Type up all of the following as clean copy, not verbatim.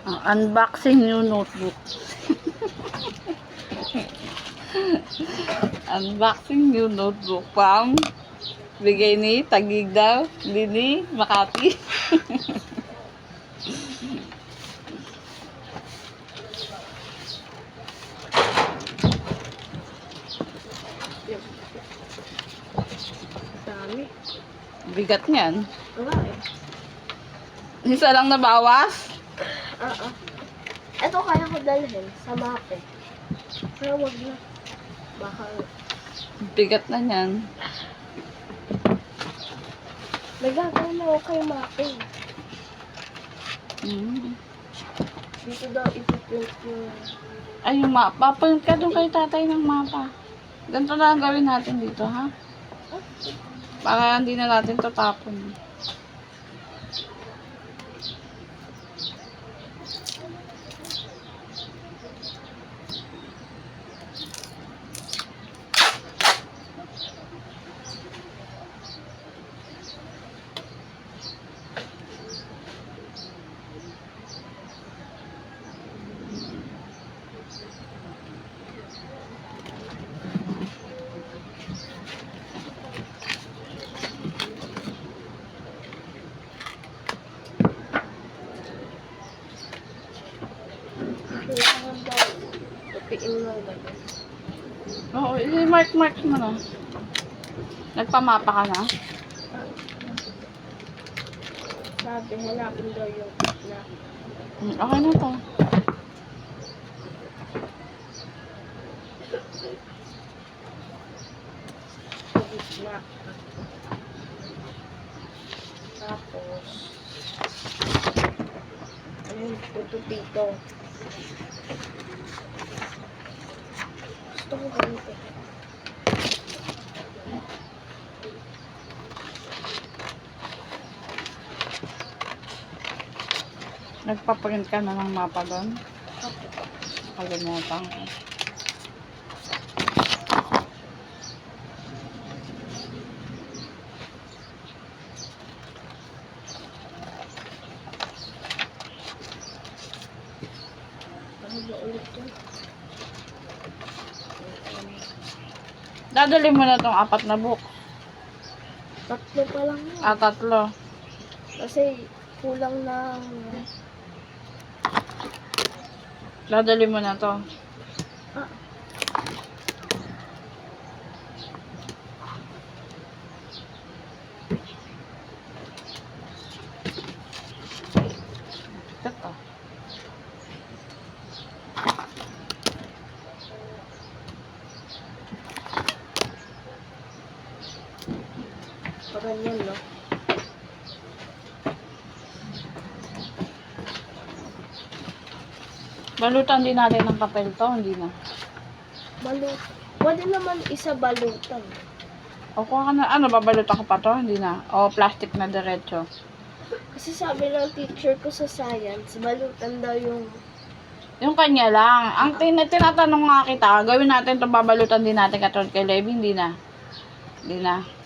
Unboxing new notebook. Unboxing new notebook. Pang bigay ni Taguig daw. Lini, Makati. Dami. Bigat niyan. Wala eh. Isa lang nabawas. Ito kaya ko dalhin sa mape. Pero wag na. Baka Bigat na niyan. nagagawa na ako kay mape. Dito daw ipiprint yung... Ay, yung mapa. Papunta ka doon kay tatay ng mapa. Ganito na lang gawin natin dito, ha? Para hindi na natin ito tapon. Kailangan daw tupiin mo lang. Oo, i-mark mo na. Nagpamapa ka na? Sabi, hanapin daw yung na. Okay na to. Na. Tapos, ayun, tutupito. Gusto ko ganito. Nagpaprint ka na ng mapa doon? Kalimutan ko. Ano ba ulit yun? Dadali mo na tong 4 na book. Tatlo pa lang yun. 3. Kasi kulang ng... Dadali mo na to. Ah, Ito. parang yan, no? Balutan din natin ng papel to, hindi na. Balut. Pwede naman isa balutan. O kung ano, babalutan ko pa to, hindi na. O plastic na diretso. Kasi sabi ng teacher ko sa science, balutan daw yung... Yung kanya lang. Ang tinatanong nga kita, gawin natin to, babalutan din natin katulad kay Levi, hindi na. Hindi na.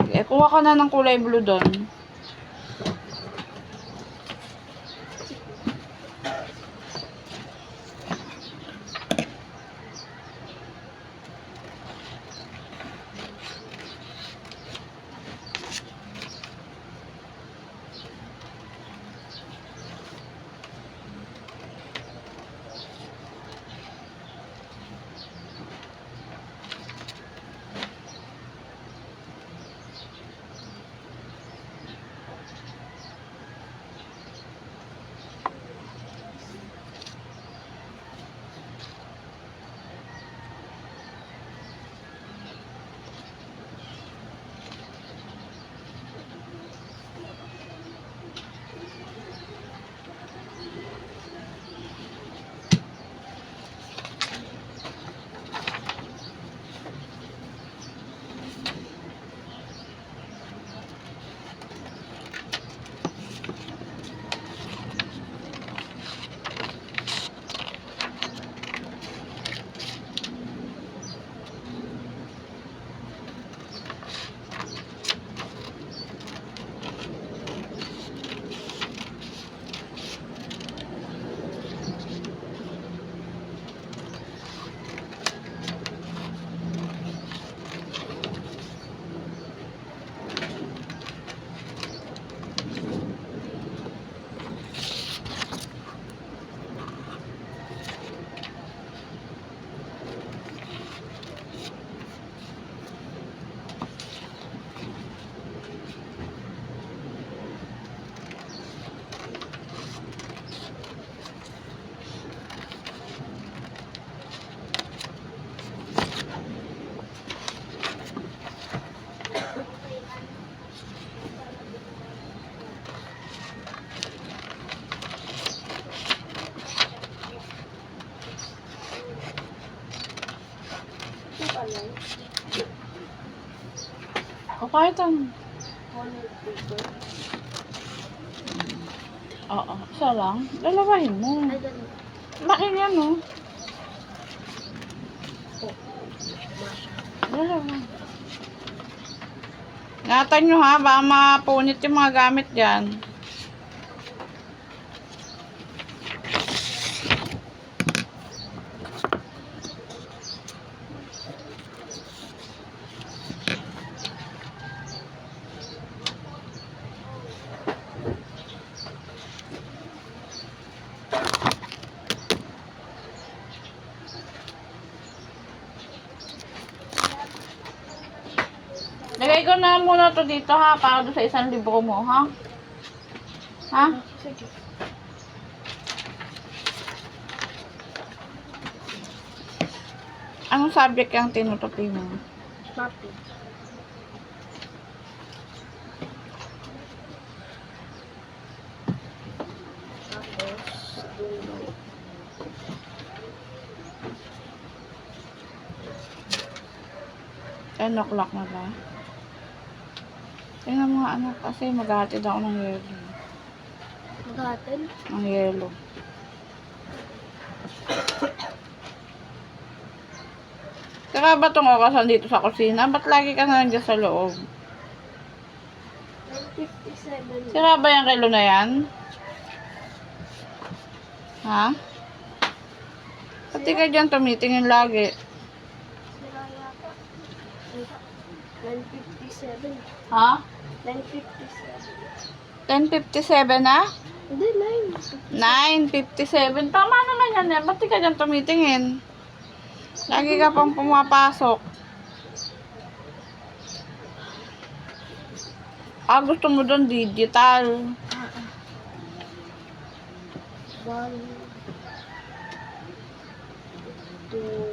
Eh, kuha ka na ng kulay blue doon. yan. O kahit ano. Toilet paper. Oo, isa lang. Dalawahin mo. Ay, ganun. Laki yan, no? Oh. Masha. Dalawa. Ingatan nyo ha, baka mapunit yung mga gamit dyan. Lagay ko na muna to dito ha, para doon sa isang libro mo, ha? Ha? Sige. Anong subject yung tinutupi mo? Mapping. Tapos, dun. 10 o'clock na ba? Tingnan mo nga anak, kasi maghahatid ako ng yelo. Maghahatid. Ng yelo. Saka ba itong orasan dito sa kusina? Ba't lagi ka na nandiyan sa loob? 9:57. Sira ba yung kilo na yan? Ha? Pati ka dyan tumitingin lagi. Sira yata. 9:57. Ha? 9:57. 10:57 na? Hindi, 9:57. Tama naman yan eh. Ba't di ka dyan tumitingin? Lagi ka pang pumapasok. Ah, gusto mo doon digital. 1, 2,